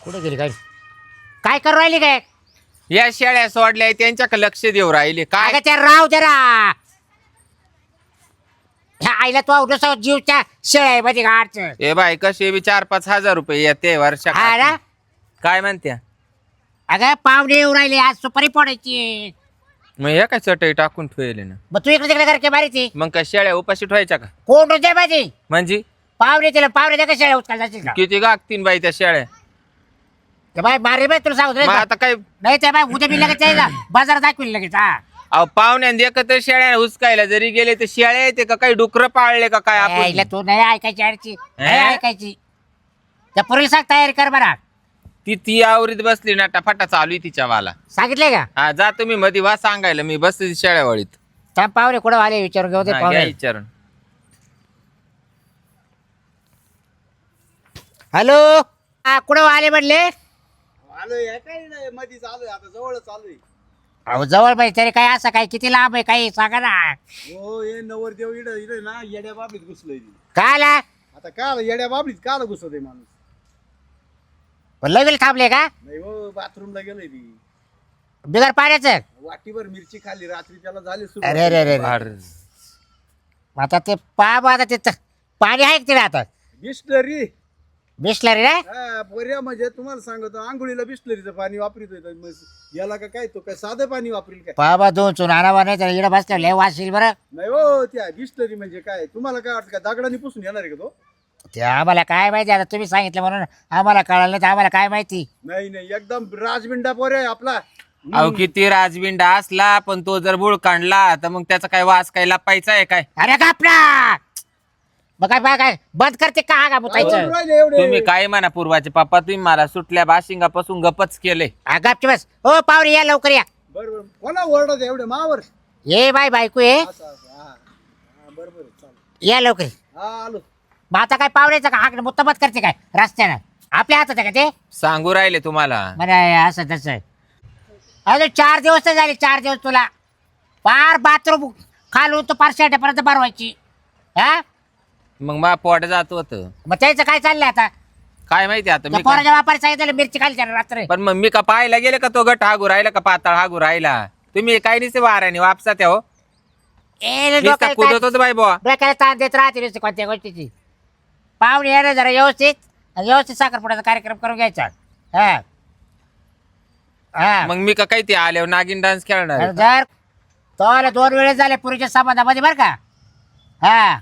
कुठे गेली काय काय करू राहिली काय या शेळ्या सोडल्या त्यांच्याकडे लक्ष देऊ राहिले काय अगं त्या राव जरा ह्या आईला तो दुसरा जीवच्या शेळ्या मध्ये गाडच ए बाई कसे बी 4-5 हजार रुपये येते वर्षा हा ना काय म्हणत्या अगं पाहुणे येऊ राहिले आज सुपारी पडायची मग हे काय चटई टाकून ठेवले ना मग तू इकडे तिकडे करके मारायची मग काय शेळ्या उपाशी ठेवायच्या का कोण होते माझी म्हणजे पाहुणे तिला पाहुणे त्या शेळ्या उचकाल जाशील का किती गागतीन बाई त्या शेळ्या ते बाय मारे बाय तुला सांगतो मग आता काय नाही ते बाय उद्या मी लगेच यायला बाजारात दाखवील लगेच हा अहो पाहुण्यान एकत्र शेळ्या हुसकायला जरी गेले तर शेळ्या येते का काही डुकर पाळले का काय यायला आपण तू नाही ऐकायची अडची नाही ऐकायची त्या पोरीला सांग तयारी कर बरा ती आवरीत बसली ना टफाटा चालू आहे तिच्या वाला सांगितले का हा जा तुम्ही मध्ये वा सांगायला मी बसते शेळ्यावळीत थांब पाहुणे कुठं आले विचारून घेऊ दे हा, घ्या पाहुणे विचारून हॅलो हा कुठं आले म्हणले आलोय काय नाही मध्ये चालू आहे आता जवळ चालू आहे. अहो जवळ पाहिजे तरी काय असं काय किती लांब आहे काही सांगा ना हो हे नवरदेव इड इड ना येड्या बाबलीत घुसलोय ती. काय आला आता काल येड्या बाबलीत काल घुसत आहे माणूस लगेच थांबले का नाही हो बाथरूमला गेलोय ती बिगर पाण्याचं वाटीवर मिरची खाल्ली रात्री त्याला झाली सुरू अरे अरे अरे अरे. आता ते आता ते पाणी आहे तिला आता बिस्लरी बिसलरी रे हा पोऱ्या म्हणजे तुम्हाला सांगतो आंघोळीला बिस्लरीचं पाणी वापरितोय तर मग याला का काय तो काय साधं पाणी वापरील काय बाबा दोन चून आणावा नाही तर इकडे बसल्या लय वाशील बरं नाही हो त्या बिस्लरी म्हणजे काय तुम्हाला काय वाटतं का दगडाने पुसून येणार आहे का तो ते आम्हाला काय माहिती आता तुम्ही सांगितलं म्हणून आम्हाला कळालं नाही तर आम्हाला काय माहिती नाही नाही एकदम राजबिंडा पोऱ्या आहे आपला अहो किती राजबिंडा असला पण तो जर बुळ काढला तर मग त्याचा काय वास काय लपायचा आहे काय अरे गपना मग काय काय बंद करते का हा बुतायचं आवरून राहिले एवढे तुम्ही काय म्हणा पूर्वाचे पप्पा तुम्ही मला सुटल्या बाशिंगापासून गपच केले गपची बस हो पाहुणे या लवकर या बरोबर कोणा ओरडत एवढे मावर ये बाय बायको ये असं असं हा हा बरोबर चालेल या लवकर हा आलो मग आता काय पाहुण्याचं का हाक मुत्तमत करते काय रस्त्यानं आपल्या हातात आहे का ते सांगू राहिले तुम्हाला मला असं तसं अरे 4 दिवस तर झाले 4 दिवस तुला पार बाथरूम खालून तो पार शेट्यापर्यंत भरवायची हा मग मा पोट जात होत मग त्याचं काय चाललंय आता काय माहिती आता त्या मी काय- पोराच्या बापाने सांगितलं मिरची खाली त्याला रात्र पण मग मी का पाहायला गेले का तो गट हागू राहिला का पाताळ हागू राहिला तुम्ही काय नाही वाऱ्याने वापसा त्या हो ए नुसता कुदत होत बाई बुवा डोक्याला ताण देत राहते नुसती कोणत्या गोष्टीची पाहुणे येणं जरा व्यवस्थित आणि व्यवस्थित साखरपुड्याचा कार्यक्रम करून घ्यायचा हा हा मग मी का काही ते आल्यावर नागिन डान्स खेळणार आणि जर तो 2 वेळेस झाले पुरीच्या संबंधामध्ये बरं का हा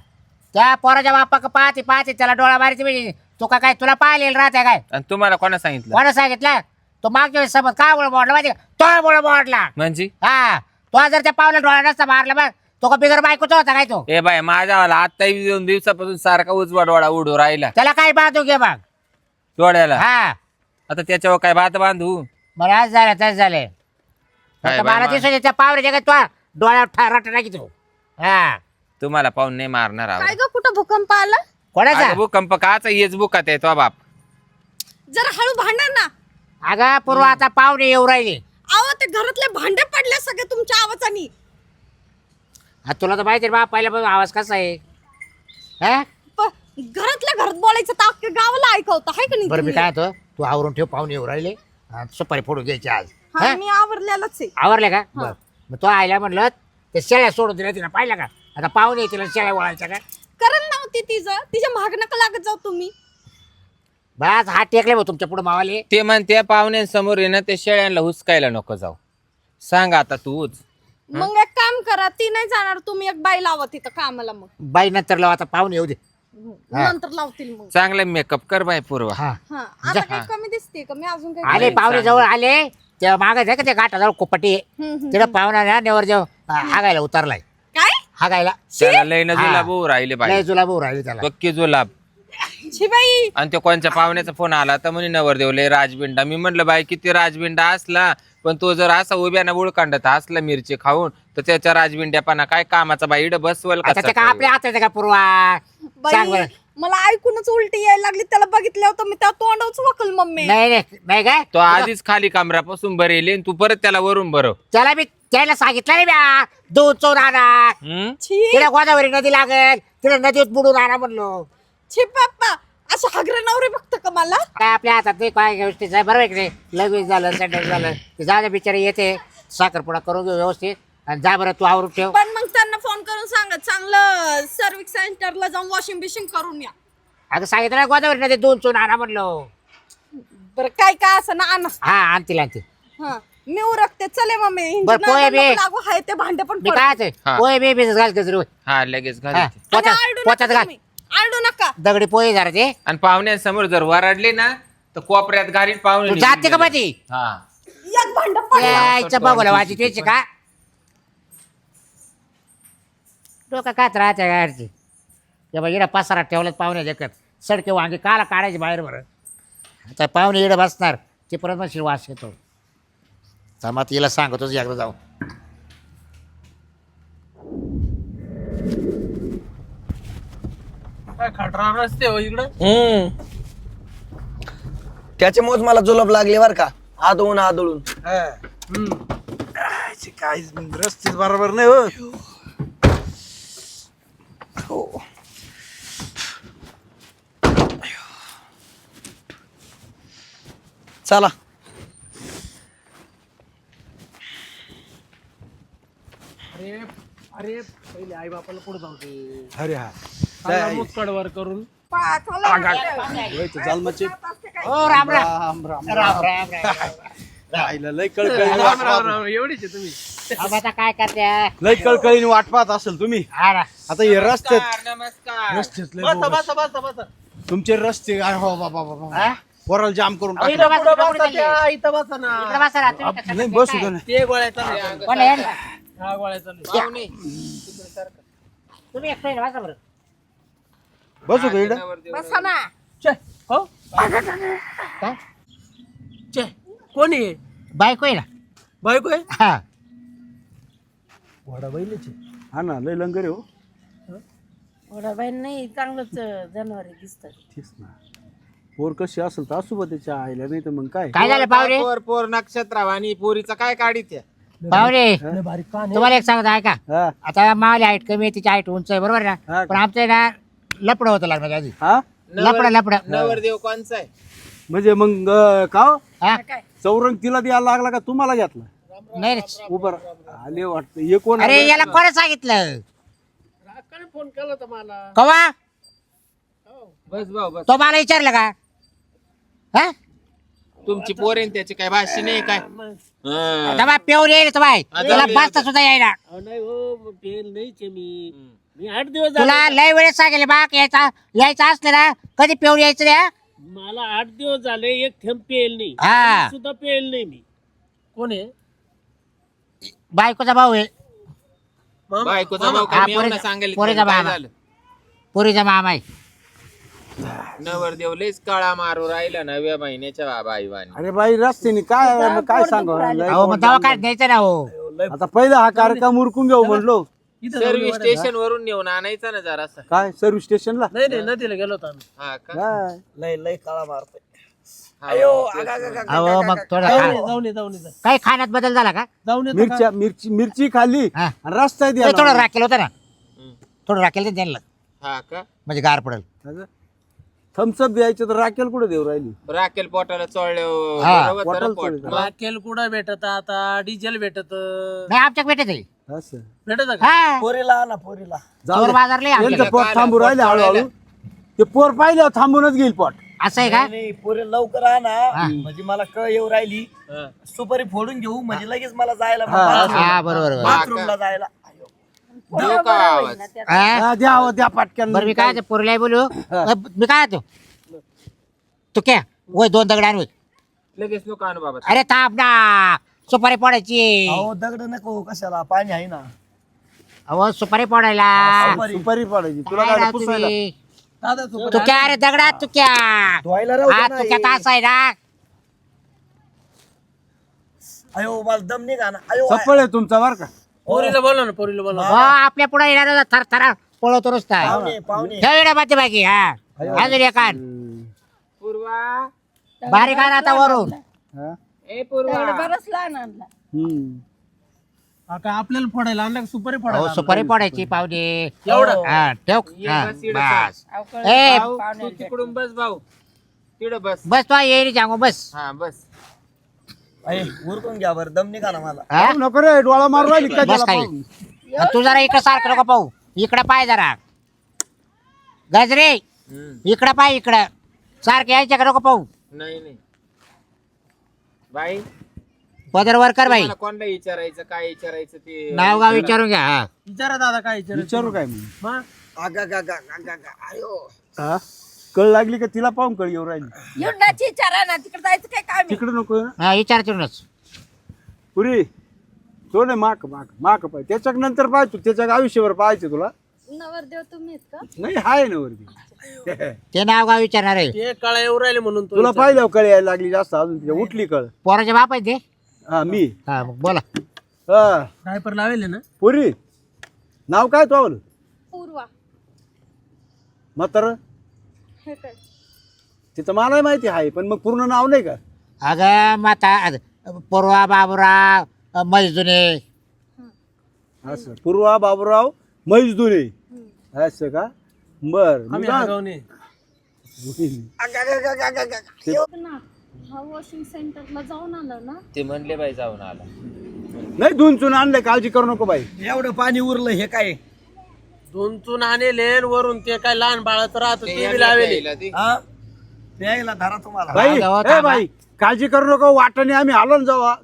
त्या पोराच्या बापा का पाहते पाहते त्याला डोळा मारायची म्हणजे तो का काय तुला पाहिलेलं राहते काय आणि तुम्हाला कोणा सांगितलं कोणा सांगितलं तो मागच्या वेळेस समज का मुळे मोडला माहिती तो मुळे मोडला म्हणजे हा तो जर त्या पावला डोळा नसता मारला बघ तो का बिगर बायकोचा होता काय तो ए बाय माझ्यावाला आता 2 दिवसापासून सारखा उजवा डोळा उडू राहिला त्याला काय बांधू घे मग डोळ्याला हा आता त्याच्यावर काय भात बांधू मला आज झालं तस झाले काय मला बाई, दिसून त्या पावरे जगात तो डोळ्यावर ठाराट टाकी तो हा तुम्हाला पाहून नाही मारणार काय आहोत. ग कुठं भूकंप आला कोणाचा अगं भूकंप काचा हेच बुकात आहे तो बाप जरा हळू भांडा ना अगं पूर्व आता पाहुणे येऊ राहिले अहो ते घरातले भांडे पडले सगळे तुमच्या आवाजाने हा, तुला तर माहिती बा पहिला पण आवाज कसा आहे हा घरातल्या घरात बोलायचं तर अख्ख्या गावाला ऐकवतं हाय का नाही बरं मी तुम्ही? काय होतो तू आवरून ठेव पाहुणे येऊ राहिले सुपारी फोडून घ्यायची आज हा, हा? मी आवरलेलंच आहे आवरले का बरं मग तो आयला म्हणलं ते शेळ्या सोडून दिल्या तिला पाहिलं का आता पाहुणे तिला शेळ्या वळायच्या का करण नव्हती तिच्या माग नका लागत जाऊ तुम्ही बस हात टेकले भाऊ तुमच्या पुढे मावाले ते म्हणते पाहुण्यांसमोर आहे ना ते शेळ्यांना हुसकायला नको जाऊ सांग आता तूच मग एक काम करा ती नाही जाणार तुम्ही एक बाई लावा तिथं कामाला मग बाई नंतर लाव आता पाहुणे येऊ दे नंतर लावतील मग चांगला मेकअप कर बाय पूर्व हा हा आता काही कमी दिसते का मी अजून काही आले पाहुणे जवळ आले तेव्हा मागे जाय का त्या घाटाजवळ कोपटी तिला पाहुणा ना नेवर जेव हागायला उतरलाय काय हागायला त्याला लय ना हा. जुलाब होऊ राहिले लय बाई जुलाब होऊ राहिली त्याला पक्की जुलाब छी बाई आणि ते कोणच्या पाहुण्याचा फोन आला तर म्हणे नवरदेव लय राजबिंडा मी म्हटलं बाई किती राजबिंडा असला पण तो जर असा उभ्याना बुळकांडत असला मिरची खाऊन तर त्याच्या राजबिंड्यापणा काय कामाचा बाई इड बसवल आता ते का का आपल्या हातात आहे का पूर्वा सांग बाई बरं मला ऐकूनच उलटी यायला लागली त्याला बघितलं होतं मी त्या तोंडावच वकल मम्मी नाही नाही नाही काय तो आधीच खाली कमरापासून भरेल आणि तू परत त्याला वरून भरव त्याला मी त्याला सांगितलं नाही ब्या दूध चोर आणा हम्म? छी तिला गोदावरी नदी लागेल तिला नदीत बुडून आणा म्हणलो छी पप्पा असं हागरे नवरे बघतं का मला काय आपल्या हातात नाही काय गोष्टीच आहे बरोबर आहे की नाही लगेच झालं सेंटर झालं ते जा बिचारे येते साखरपुडा करून घेऊ व्यवस्थित आणि जा बरं तू आवरून ठेव. पण मग त्यांना फोन करून सांगा चांगलं सर्व्हिस सेंटरला जाऊन वॉशिंग बिशिंग करून या. अगं सांगितलं ना गोदावरी नदी 2 चून आणा म्हणलो. बरं काय काय असं ना आणा. हा आणतील आणतील. हा मी उरकते चले मम्मी बरं, पोहे बी. लागू आहे ते भांडे पण मी पडले. काय ते हा. पोहे बी बिझनेस घाल गजरू हा लगेच घाल हा, ते. आणि आरडू पोचात नका घाल तुम्ही. आरडू नका. दगडी पोहे जरा ते आणि पाहुण्यांसमोर जर वराडले ना तर कोपऱ्यात घालीन पाहुणे तू निघून जाते का गेले. मधी हा एक भांड पडलं. यायचं बघूला वाजी त्याची का डोका कात राहते गाडची तेव्हा इडं पसारात ठेवलं पाहुणे देखत सडके वांगे काला काढायचे बाहेर बरं आता पाहुणे इडं बसणार ते परत मग वास येतो तर तिला सांगतोच एकदा जाऊ काय खटरा रस्ते हो इकडं. त्याच्यामुळेच मला जुलाब लागली बर का आदळून आदळून. काय रस्तेच बरोबर नाही हो. चला अरे अरे पहिले आई बापाला पुढे जाऊ दे. अरे हा चांगला मुस्कडवर करून पायाखाली व्हायचं जालमाचे हो राम राम राम राम राम राम राम राहिलं लय कळकळीने राम वाट राम पाहत- राम एवढीच आहे तुम्ही. अब आता काय करते लय कळकळीने वाट पाहत असेल तुम्ही. हा ना. आता हे रस्त्यात नमस्कार रस्त्यात लय बसा बोगस. बसा बसा बसा. तुमचे रस्ते काय हो बाबा बाबा हा? वराला जाम करून अहो, टाकले. इकडं बसा, पुढं इकडं बसा कुठं त्या, चालले? इथं बसा ना. इकडं बसा ना, तुम्ही कसं नाही करताय बसू काय? दे. ते गोळ्या चालू आहे. कोण आहे? हा गोळ्या चालू आहे. पाहुणे तुम्ही एकटं आहे ना, बसा बरं. बसू का इकडं? बसा ना. छे, हो काय? छे, कोणी आहे? बायको आहे ना बायको आहे? हा वडा बैलीची. हा ना लय लंगर आहे हो. वडाबाई नाही चांगलंच जनावर दिसतात. तेच ना पोर कशी असेल तर असू बा त्याच्या आईला नाही तर मग काय. काय झालं पाहुणे पोर पोर नक्षत्रावानी पोरीचा काय काढीत आहे? पाहुणे लय बारीक कान आहे. तुम्हाला एक सांगत आहे का हा आता मावली हाईट कमी आहे तिची हाईट उंच आहे बरोबर हा ना का? पण आमचं ना लपड होतं लग्नाच्या आधी हा लपड नवरदेव कोणचा आहे? म्हणजे मग का हो? हा चौरंग तिला द्यायला लागला का तुम्हाला घेतला नाही रे. उभं आले वाटतं हे कोण अरे याला कोण सांगितलं राखाने फोन केला होता मला. कवा बस भाऊ बस. तो मला विचारलं का हा तुमची पोर आहे न त्याची काय भाषी नाही काय? हा. दबा पेवर येईल तो बाय आता तुला येईल. बसता सुद्धा येईना अहो, नाही हो फेल नाहीच आहे मी 8 दिवस झाले. तुला लय वेळेस सांगेल बाक यायचं असलं ना कधी पेवर यायचं रे हा? मला 8 दिवस झाले एक थेंब पेल नाही. हा सुद्धा पेल नाही मी. कोण आहे? बायकोचा भाऊ आहे बायकोचा भाऊ हा, कमी येऊन सांगेल पोरीचा काय मामा. झालं? पुरीचा मामा आहे नवरदेव लयच काळा मारू राहिला 9व्या महिन्याच्या बाबा आईवानी. अरे बाई रस्त्याने काय मग काय सांगा अहो मग दवा काय द्यायचं ना हो आता पहिला हा कार्यक्रम उरकून घेऊ म्हणलो. इथं सर्व्हिस स्टेशन वरून नेऊन आणायचं ना जरासा. काय सर्व्हिस स्टेशनला नाही नाही नदीला गेलो होतो आम्ही. हा का? काय लय लय काळा मारतोय. हा, अहो मग थोडं जाऊन खा. ये, जाऊन ये, जाऊन ये, काही खाण्यात बदल झाला का जाऊन येतो का? मिरची खाल्ली हा. आणि रस्ता ते थोडं द्या राखेल होतं ना हम्म. थोडं राखेल तर त्यांना हा का? म्हणजे गार पडेल थम्सअप द्यायचं तर राखेल कुठे देऊ राहिली. राखेल पोटाला चोळले हा, पोटाला पोट. चोळलं. राखेल कुठं भेटत आता डिझेल भेटत नाही आमच्या भेटत आहे असं भेटत का? हा पोरीला ना पोरीला. जाऊ चोर दे. बाजारले यांचं आमच्या पोट थांबू राहिले पोट हळूहळू ते पोर पाहिलं थांबूनच घेईल पोट. असं आहे का नाही पोरी लवकर आणा हा. म्हणजे मला कळ येऊ राहिली. हा. सुपारी फोडून घेऊ म्हणजे लगेच मला जायला हा बरोबर बरोबर. बाथरूमला जायला. देऊ का आवाज? हा? हा, द्या पाटक्यान बरं मी काय ते पोरीला बोलू मी काय तो तू क्या वय 2 दगड आण वय. लगेच नको आणू बाबा. अरे थांब ना सुपारी पडायची अहो दगड नको कशाला पाणी आहे ना. अहो सुपारी पडायला सुपारी पडायची तुला काय काय राव पुसायला. तुम्ही? दादा तू तू क्या अरे दगडात तू क्या धुवायला राहू हा दे तू ना क्या हे. तास आहे ना अयो मला दम निघा ना. अयो चप्पल आहे तुमचा बर का. पोरीला बोला ना पोरीला बोला. हो आपल्या पुढे येणार थर थर पळवतो नुसता पाहुणे पाहुणे. ठेव बाकी बाकी हा अजून एक आण पूर्वा बारीक आण आता वरून हा? ए पूर्वा बरंच लहान आणला. हम्म. हा, काय आपल्याला फोडायला आणला का सुपारी हो फोडायला सुपारी पडायची पाहुणे एवढं हा ठेव ये हा, बस इकडं बस अवकळ ए भाऊ, तू तिकडून बस भाऊ. तिकडं बस बस तो येईल सांगू बस. हा बस. अरे उरकून घ्या बरं, दम निघा ना मला. हा? नको रे, डोळा मारू राहिली का बस त्याला खाली. पाहून? आणि तू जरा इकडे सारखं नको पाहू, इकडे पाय जरा गजरे, इकडे पाय इकडं सारखं यायच्या का नको पाहू. नाही नाही बाई, पदर वर कर बाई, तुम्हाला कोणाला विचारायचं काय विचारायचं ते नाव गाव विचारून घ्या. हा. विचारा दादा काय विचारू काय मी? मग आगा गा गा गा गा गा. आयो. हा? कळ लागली का तिला पाहून कळ येऊ राहिली? युंडाची विचारा ना, तिकडे जायचं काय काम आहे? तिकडे नको ना हा विचारतूनच. पुरी, तो नाही माक माक माक पाय त्याच्या नंतर पाय तू त्याच्या आयुष्यभर पाहायचं तुला. नवरदेव तुम्ही आहेत का? नाही हाय ना वरती. ते नाव गाव विचारणार आहे. ते कळा येऊ राहिले म्हणून तो तुला पाहिलं कळ यायला लागली जास्त अजून तिच्या उठली कळ. पोराचे बाप आहे ते. हा मी. हा मग बोला. हा डायपर लावेल ना. पुरी, नाव काय तो पूर्वा. म्हातार? हे काय? तिथं मलाही माहिती आहे, पण मग पूर्ण नाव नाही का? अगं माता पूर्वा बाबूराव मैजुने. असं पूर्वा बाबूराव मैजदुरे असं का? बर मी आम्ही काय- आगावने. आगा गा गा गा गा गा. आयो. ना हा वॉशिंग सेंटरला जाऊन आला ना. ते म्हणले बाई जाऊन आला. नाही धुन चुन आणलंय, काळजी करू नको बाई. एवढं पाणी उरलं हे काय? दोन चून आणले वरून ते काय लहान बाळाचं राहत ते ते यायला बी लावेल. प्यायला ते. हा प्यायला धरा तुम्हाला. बाई जाऊ, ए थांबा. बाई काळजी करू नको, वाटाने आम्ही आलो ना जावा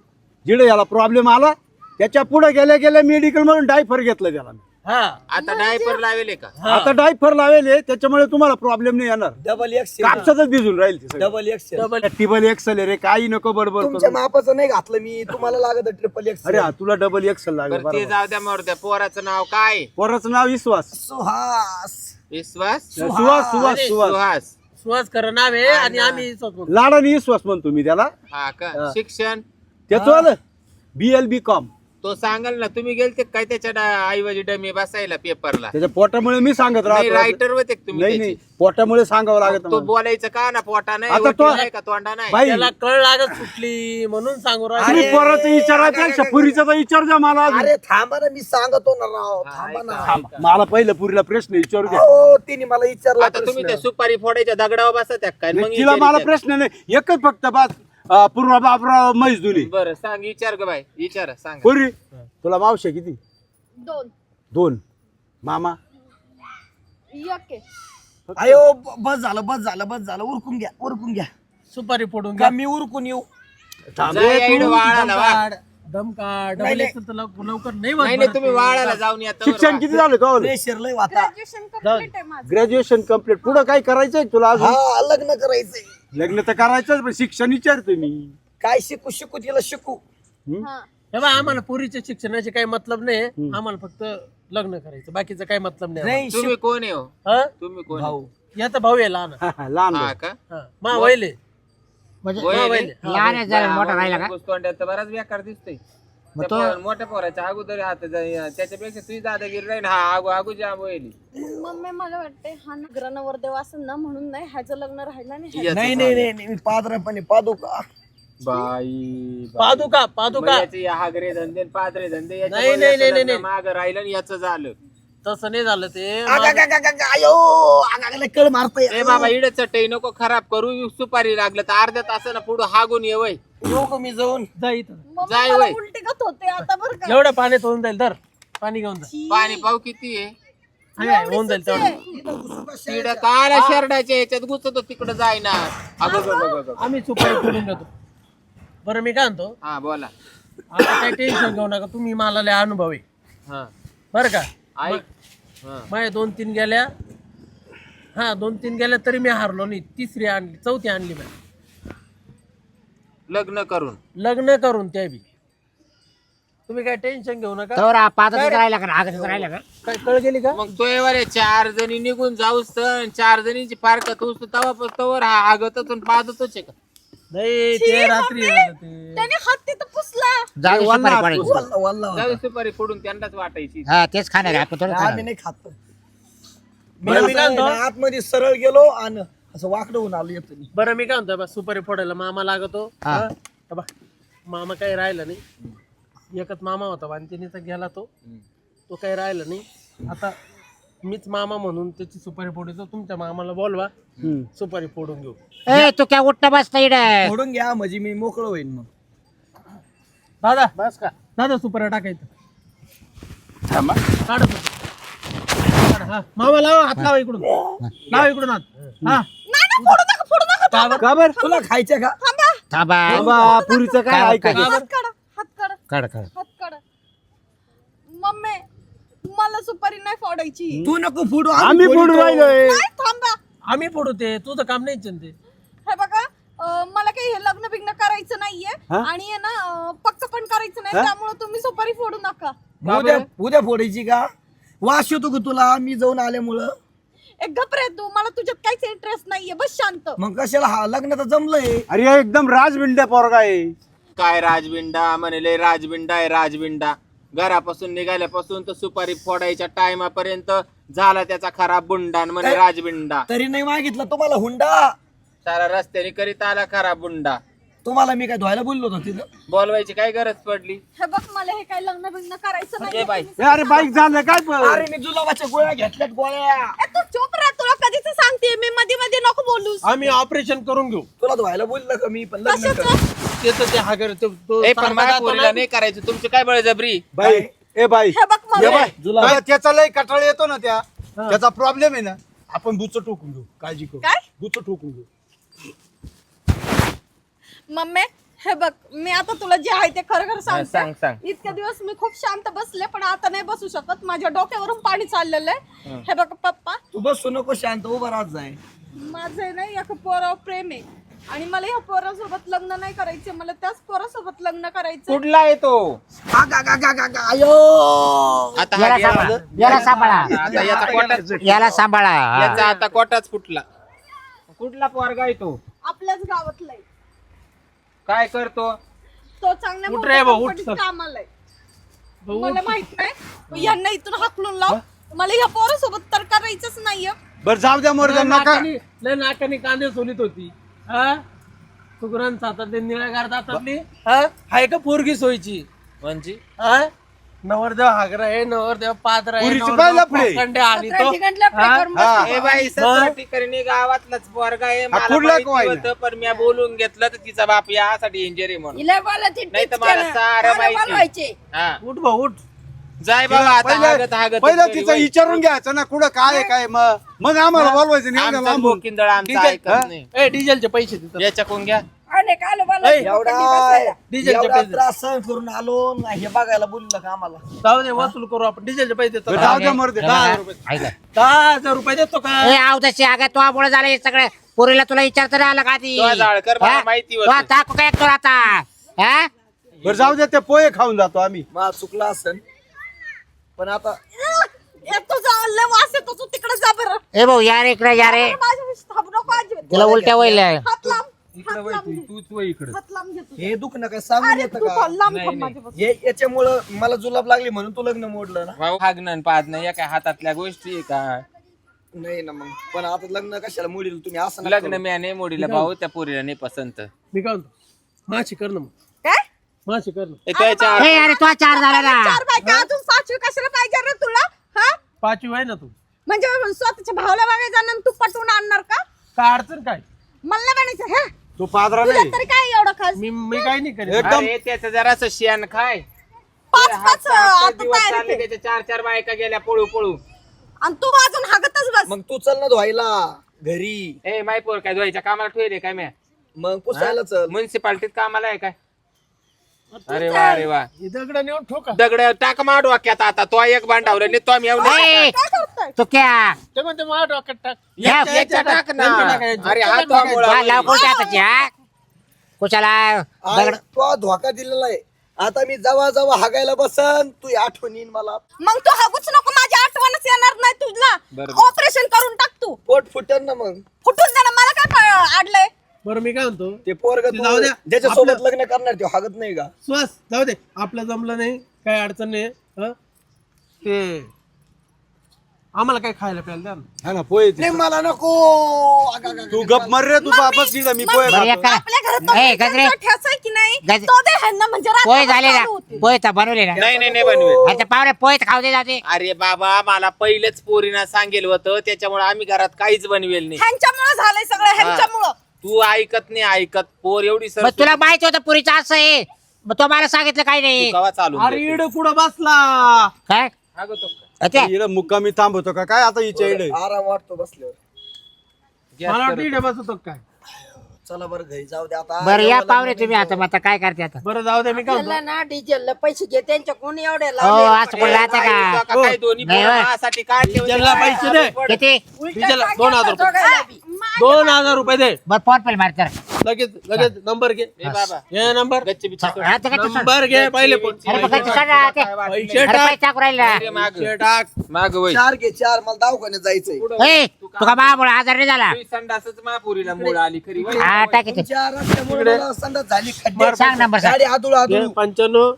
जिडे याला प्रॉब्लेम आला त्याच्या पुढे गेल्या गेल्या मेडिकल मधून डायफर घेतलं त्याला. हा आता डायपर लावेले का? आता डायफर लावेले त्याच्यामुळे तुम्हाला प्रॉब्लेम नाही येणार. Double XL. कापसातच भिजून राहील ते सगळं. Double XL. ट्रिपल एक्सल रे, काही नको बडबड तुमच्या करू. मापाचं नाही घातलं मी, तुम्हाला लागत ट्रिपल एक्सेल. अरे हा, तुला डबल एक्सल लागेल. बरं ते बरोबर. जाऊ द्या मरद्या. पोराचं नाव काय? पोराचं नाव विश्वास. सुहास. विश्वास. सुहास सुहास सुहास. सुहास. सुहास खरं नाव आहे आणि आम्ही विश्वास म्हणतो. लाडाने विश्वास म्हणतो मी त्याला. हा का? हा. शिक्षण त्याचं आलं BL BCom. तो सांगाल ना. तुम्ही गेलते काय त्याच्या ऐवजी डमी बसायला पेपरला? त्याच्या पोटामुळे मी सांगत नाही राहतो. रायटर होते का तुम्ही नाही त्याचे? नाही, पोटामुळे सांगावं लागत तो मला. बोलायचं का ना? पोटा नाही, आता तो- वकील नाही का तोंडा नाही? बाई त्याला कळ लागत सुटली म्हणून सांगू राहिले. तुम्ही पोराचं विचारायचं पुरीचा तर विचार द्या मला अजून. अरे थांबा ना, मी सांगतो ना राव. थांबा ना. मला पहिलं पुरीला प्रश्न विचारू द्या. हो तिने मला विचारला आता तुम्ही त्या प्रश्न. सुपारी फोडायच्या दगडावर बसत काय? मग तिला मला विचार. प्रश्न नाही, एकच फक्त बस. पूर्वा बाबराव मैजदुली. बरं सांग, विचार ग बाई, विचार सांग. पुरी तुला मावशे किती? 2. 2. मामा? एक आहे. अयो बस झालं बस झालं बस झालं, उरकून घ्या उरकून घ्या. सुपारी फोडून का घ्या. मी उरकून येऊ? जा इकडं वाळाला वा. दम काढ. नाही, डबल एक्सेल तर लवकर नाही नाही नाही, तुम्ही वाळाला जाऊन या तवर शिक्षण वा. किती झालं का? प्रेशर लय वाता. ग्रॅज्युएशन कम्प्लीट आहे माझं. Graduation complete. पुढं काय करायचंय तुला अजून? हा लग्न करायचंय. लग्न तर करायचंच, पण शिक्षण विचारतो मी. काय शिकू शिकू तिला शिकू. हा. हे बघ, आम्हाला पोरीच्या शिक्षणाचे काही मतलब नाही. आम्हाला फक्त लग्न करायचं, बाकीचं काही मतलब नाही नाही तुम्ही कोण आहे हो? हा? तुम्ही कोण आहे? भाऊ. याचा भाऊ आहे लहान. लहान हा भाऊ. का? हा. मा वहिले. म्हणजे वय आहे? वहिले. लहान आहे जरा, मोठा राहिला का? तोंडात तर बराच बेकार दिसतोय. मग त्या तो- मोठ्या पोराच्या अगोदर हात त्याच्यापेक्षा तुझी दादागिरी राहील. हा आगू जाम होईल. मम्मी मला वाटते हा नगर नवरदेव असेल ना, म्हणून नाही ह्याचं लग्न राहिलं नाही ह्याचं. नाही नाही नाही नाही, मी पादरापणे पादुका. बाई पादुका पादुका. हागरे धंदे पादरे धंदे नाही, नाही, नाही, नाही. माग राहिलं आणि याचं झालं. तसं नाही झालं ते. आगा गा गा गा गा, अयो आगा कळ मारतोय. ए बाबा इड चटई नको खराब करू. सुपारी लागलं तर अर्ध्या तासानं पुढं हागून ये वय. येऊ का मी जाऊन? जा इथं. मम्मी जाय मला वय. उलटी गत होते आता बरं का. एवढं पाण्यात होऊन जाईल. तर पाणी घेऊन जा. पाणी पाव किती आहे? होऊन जाईल तेवढं. तिकडं काला शर्टाच्या याच्यात घुसतो तिकडं जायना. अगं आम्ही सुपारी फोडून घेतो. बरं मी काय म्हणतो, हा बोला. आता काही टेन्शन घेऊ नका. तुम्ही मला लय अनुभव आहे हा बरं का. ऐक. हा. माझ्या 2-3 गेल्या. हा 2-3 गेल्या तरी मी हारलो नाही. तिसरी आणली, चौथी आणली मी लग्न करून. लग्न करून. त्या बी तुम्ही काय टेन्शन घेऊ नका. तर पादच राहिला का? आगच राहिला का? काय कळ गेली का? मग तो एवढे 4 जणी निघून जाऊस तर 4 जणींची फारकत होऊस तवर हा आगतच आणि पादतच आहे का? नाही ते रात्री झालं ते. त्याने हात तिथं पुसला. जाऊ दे, सुपारी पडायची. वल्ला वल्ला होता. जाऊ सुपारी फोडून त्यांनाच वाटायची. हा तेच खाणार आहे आपण थोडं आम्ही खाणार. नाही खात. बरं, मी काय म्हणतो, आतमध्ये सरळ गेलो आणि असं वाकडं होऊन आलो येतो मी. बरं मी काय म्हणतो, बा सुपारी फोडायला मामा लागतो. हा. हा? हे बा, मामा काही राहिला नाही. एकच मामा होता वांतिनीचा गेला तो. तो काही राहिला नाही. आता मीच मामा म्हणून त्याची सुपारी फोडतो. तुमच्या मामाला बोलवा, सुपारी फोडून घेऊ. ए तू काय उठता बसता इकडे फोडून घ्या म्हणजे मी मोकळं होईन मग. दादा बस का दादा सुपाऱ्या टाकायचं. थांबा. काढ काढ. हा मामा लावा, हात लावा इकडून, लावा इकडून हात. हा नाही फोडू नका फोडू नका थांबा. का बरं तुला खायचं का? थांबा. थांबा बाबा पुरीचं काय काय- ऐकायचं हात काढा हात काढा काढ काढ हात काढा. मम्मी मला सुपारी नाही फोडायची. तू नको फोडू, आम्ही फोडून फोडीतो. राहिलोय. नाही थांबा. आम्ही फोडू ते, तुझं काम नाही ते. हे बघा मला काही हे लग्न बिग्न करायचं नाहीये हा? आणि आहे ना पक्क पण करायचं नाही, हा? त्यामुळे तुम्ही सुपारी फोडू नका. उद्या फोडायची का? वास येतो का तुला मी जाऊन आल्यामुळं? एक घबरे तू, मला तुझ्यात काहीच इंटरेस्ट नाहीये, बस शांत. मग कशाला हा लग्न तर जमलंय. अरे हे एकदम राजबिंड्या पोरगा आहे. काय राजबिंडा म्हणले, राजबिंडा आहे राजबिंडा. घरापासून निघाल्यापासून तर सुपारी फोडायच्या टायमापर्यंत झाला त्याचा खराब बुंडा म्हणे राजबिंडा. तरी नाही मागितलं तुम्हाला हुंडा. सारा रस्त्याने करीत आला खराब बुंडा. तुम्हाला मी काय धुवायला बोललो होतो तिथं? बोलवायची काय गरज पडली? हे बघ मला हे काही लग्न बिग्न करायचं ए नाही. बाई, ए, अरे बाईक झालं काय पण? अरे मी जुलाबाच्या गोळ्या घेतल्यात गोळ्या. तू चुप राहा, तुला कधीच सांगते मी, मध्ये मध्ये नको बोलूस. आम्ही ऑपरेशन करून घेऊ. तुला धुवायला बोललं का मी पण लग्न कर. कशाचं? ते तर ते हागर तो ए पण सारखा माझ्या जातो पोरीला ना. नाही करायचं, तुमची काय बळजबरी? बाई ए बाई हे बघ ये मला बाय जुलाब. काय त्याचा लय कटाळ येतो ना त्याचा प्रॉब्लेम आहे ना, आपण बुच ठोकून घेऊ, काळजी करू. काय? बुच ठोकून घेऊ. मम्मी हे बघ मी आता तुला जे आहे ते खरं खरं सांग, सांगते. सांग. इतक्या दिवस मी खूप शांत बसले, पण आता नाही बसू शकत. माझ्या डोक्यावरून पाणी चाललेलं आहे. हे बघ पप्पा, तू बसू नको, शांत उभा राहत जाय. माझं नाही एका पोरावर प्रेम आहे आणि मला ह्या पोरासोबत लग्न नाही करायचं, मला त्याच पोरासोबत लग्न करायचं. कुठला आहे तो? आयो आता हा याला गेला. सांभाळा, याला सांभाळा, आता याचा कोटाच याला सांभाळा. हा. याचा आता कोटाच फुटला. कुठला पोरगा आहे तो? आपल्याच गावातला आहे. काय करतो? तो चांगल्या उठ मोठ्या रे भाऊ, उठ. कंपनीत कामाला आहे. भाऊ, मला माहित नाही, यांना इथून हाकलून लाव. मला ह्या पोरासोबत तर करायचंच नाहीये. बरं जाऊ द्या मोर नका. लय नाकाने कांदे सोलीत होती. हा सुगरण सातातली, निळ्यागार दातातली. हा हाय का पोरगी सोयची? म्हणजे हा नवरदेव हागरा आहे, नवरदेव पात्र आहे, पुरीची नवरदेव पाय लफडे. पोखंडे आणि तो तिकडल्या हा? करून हा. ए बाई, 17 ठिकाणी गावातलाच पोरगा आहे. मला कुठला माहिती कोण आहे? होतं, पण मी बोलून घेतलं तर तिचा बाप यासाठी इंजरी म्हणून. हिला बोलायची नाही तर मला सारं माहिती. बोलवायचे. हा उठ भाऊ उठ. जाय बाबा आता हागत हागत पहिलं घरी तिचं वळ. विचारून घ्यायचं ना कुठं काय आहे, काय मग आम्हाला बोलवायचं नाही एवढं आमचा लांबून. बोकिंदळ आमचा डिझेल ऐकत नाही. ए डिझेलचे पैसे देतात. याच्याकडून घ्या. आणि काल बोलायचे. डिझेलचे एवढा पैसे त्रास सहन करून आलो ना, हे बघायला बोललं का आम्हाला? जाऊ दे, वसूल करू आपण. डिझेलचे पैसे देतो. बरं, जाऊ द्या मोर दे. हे बघा, ऐका. 10,000 रुपये देतो का? ए आवदाची आगा तो मुळे झालं हे सगळं. पोरीला तुला विचारता नाही आलं का आधी? तो जाळकर मला हा? माहिती होतं. तो टाकू काय तो आता? हा? बरं जाऊ द्या, ते पोहे खाऊन जातो आम्ही. मला चुकला असेल पण आता तुझा लय वास येतो, तू तिकडे जा बरं. ए भाऊ या रे इकडे या रे. माझ्या थांबू नको अजिबात. तिला उलट्या होईल. हात लांब. इकडे वळ तू, तूच वळ इकडे. हात लांब घेतो. हे दुखणं काय सांगून अरे येतं तू का? लांब नाही, थांब नाही. माझ्यापासून. हे याच्यामुळं मला जुलाब लागली म्हणून तू लग्न मोडलं ना? भाऊ हागणं पाहत या काय हातातल्या गोष्टी आहे का? नाही ना मग, पण आता लग्न कशाला मोडील तुम्ही? असं नका लग्न करू. मी नाही मोडीला भाऊ, त्या पोरीला नाही पसंत. मी काय म्हणतो, माशी कर ना मग. काय? माशी कर ना. ए, त्याच्या ए अरे तो चार झाला ना. चार बायका अजून 5वी कशाला पाहिजे रे तुला? हा? 5वी आहे ना तू. म्हणजे स्वतःच्या भावाला बघायचं आणि तू पटवून आणणार का? काय अडचण काय? मला नाही म्हणायचं. हे तो पादरा तुझ्या नाही. तरी काय एवढं खास? मी काय नाही करेन. एकदम अरे त्याचं जरासं शियान खाय. 5 आता आता दिवस तयार चालले आहे. त्याच्या 4 बायका गेल्या पळू पळू. आणि तू अजून हागतच बस. मग तू चल ना धुवायला घरी, ए माय पोर काय धुवायच्या कामाला ठेवले काय म्या? मग पुसायला चल. म्युन्सिपाल्टीत कामाला आहे काय? अरे वा अरे वा. ही दगड नेऊन ठोका. दगड टाक माड वाक्यात आता. तो एक बांधावले तो आम्ही येऊन ए काय करतोय? तो क्या? ते म्हणते माझ्या डोक्यात टाक. याच्या टाक ना. टाकायचं. अरे हा तो वा, मुळा. लावून टाकायची हा? कुशाला आणि दगड तो धोका दिलेला आहे. आता मी जवळ जवळ हागायला बसन, तू आठवण येईन मला. मग तू हागूच नको, माझी आठवणच येणार नाही तुझला. बरोबर. ऑपरेशन करून टाक तू. पोट फुटन ना मग. फुटून दे ना, मला काय आडलंय? बरं मी काय म्हणतो, ते पोरग ते जाऊ द्या. ज्याच्यासोबत लग्न करणार ते हागत नाही का? सुहास जाऊ दे, आपलं जमलं नाही, काय अडचण नाही. हं? ते आम्हाला काय खायला प्यायला द्या ना. हा ना पोहे ते. नाही मला नको अगं, अगं, तू अगं, गप मर रे तू बाबस तिथं मी पोहे बरं, एक खातो. करा. आपल्या घरात तो ए, गजरे. पिझ्झा ठेचाय की नाही गजरे. तो दे ह्यांना म्हणजे पोहे रात्रभर झाले ना चालू होते. पोहे तर बनवले ना नाही नाही नाही बनवेल. आता पाहुणे पोहे तर खाऊ दे जाते अरे बाबा मला पहिलेच पोरीना सांगेल होतं त्याच्यामुळे आम्ही घरात काहीच बनवेल नाही. ह्यांच्यामुळे झालंय सगळं ह्यांच्यामुळं. तू ऐकत नाही ऐकत पोर एवढी सर मग तुला माहिती होतं पुरीचं असं आहे मग तो मला सांगितलं काही नाही कवा चालू अरे इड कुठं बसला काय अच्छा. इकडं मुक्कामी थांबवतो का काय आता हिच्या इकडे आराम वाटतो बसल्यावर. मला वाटतं इड बसतो काय. चला बरं घरी जाऊ दे आता. बरं या पाहुणे तुम्ही आता मग आता काय करते आता बरं जाऊ दे मी काय त्याला ना डिझेलला पैसे घे त्यांच्याकडून एवढे हो लावले. असं कोण राहतं का काय दोन्ही नाही, पोरं होय. माझ्यासाठी काय ठेवते? डिझेलला पैसे दे. किती डिझेलला 2000 रुपये. जोडायला बी. 2000 रुपये दे. बरं फोन पे मार तर लगेच नंबर घे. ए बाबा हे नंबर गच्ची बिच्ची सोड. आता काय तू सोड. नंबर घे पहिले पण. अरे मग काय तू सोड ना ते. पैसे अरे टाक. पैसे टाकू राहिला अरे माग पैसे टाक. माग वय 4 घे 4 मला दवाखान्यात जायचंय. ए तू का बाबा आजार नाही झाला तुझी संडासच महापुरीला मूळ आली खरी वय. हा टाकी ते. तुमच्या रस्त्यामुळे मला संडास झाली खड्ड्यात. सांग नंबर सांग गाडी आदूळ घे. आदूळ 95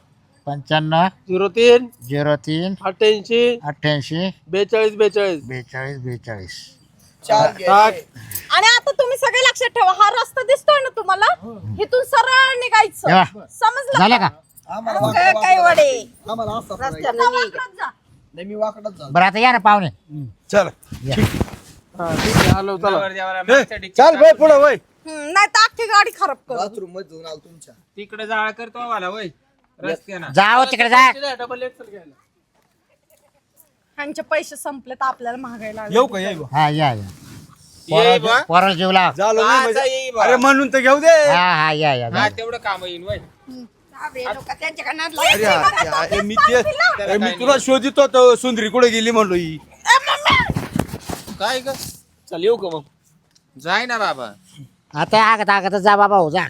55 03 03 88 88 42 42. 42 42 4 घे. टाक. आणि आता तुम्ही सगळे लक्षात ठेवा हा रस्ता दिसतोय ना तुम्हाला इथून सरळ निघायचं तेव्हा समजलं झालं का आम्हाला काय वाकडं- काय वडे आम्हाला असं करायचं. रस्त्यानं निघ. वाकडंच जा. नाही मी वाकडच जाऊ. बरं आता या ना पाहुणे चल हा, ठीक आहे. आलो चला. नवर देवाला मागच्या डिक्कीत चल भाई पुढे वय नाही तर अख्खी गाडी खराब कर बाथरूम मध्ये जाऊन आलो तुमच्या. तिकडे जाळ करतो मला वय रस्त्यानं. जाओ तिकडे जा डबल एक्सेल घ्यायला. ह्यांचे पैसे संपले तर आपल्याला महागायला लागले. येऊ का येऊ हा या या ये बा. पोराला जीव लाव झालं नाही आता म्हणजे- येई बा. अरे म्हणून तर घेऊ दे हा हा या या हा तेवढं काम येईन वय. हे लोक त्यांच्याकडे नाद अरे लावायचे. अरे मी ते अरे मी तुला शोधित होतो सुंदरी कुठे गेली म्हणलो ही काय ग चल येऊ का मग. जाय ना बाबा. आता आगत आगत जा बाबा हो जा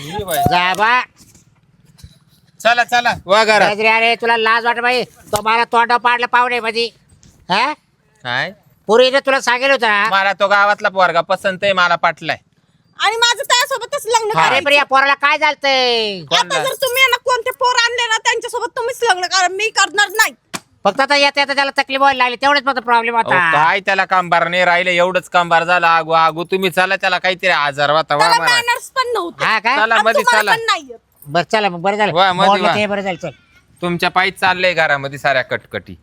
ये बाई. जा बा चला चला वा घरात. गजरे अरे तुला लाज वाट बाई तो मला तोंड पाडलं पाहुणे मध्ये हा काय पुरीने तुला सांगेल होतं ना मला तो गावातला पोरगा पसंत आहे मला पाटलाय. आणि माझं त्यासोबतच लग्न अरे करायचं. पण या पोराला काय झालतंय आता जर तुम्ही यांना कोणते पोर आणले ना त्यांच्यासोबत तुम्हीच लग्न करा मी करणार नाही. फक्त आता येता येता त्याला तकलीफ व्हायला लागली तेवढंच फक्त प्रॉब्लेम अहो, होता काय त्याला कामबार नाही राहिलं एवढंच कामबार झालं आगो आगो तुम्ही चला त्याला काहीतरी आजार होता वा त्याला मला. मॅनर्स पण नव्हते हा काय चला आणि मध्ये तुम्हाला चला पण नाहीयेत. बरं चला मग बरं झालं वा, मध्ये मोडलं वा. ते बरं झालं चल तुमच्या पायीच चाललंय घरामध्ये साऱ्या कटकटी.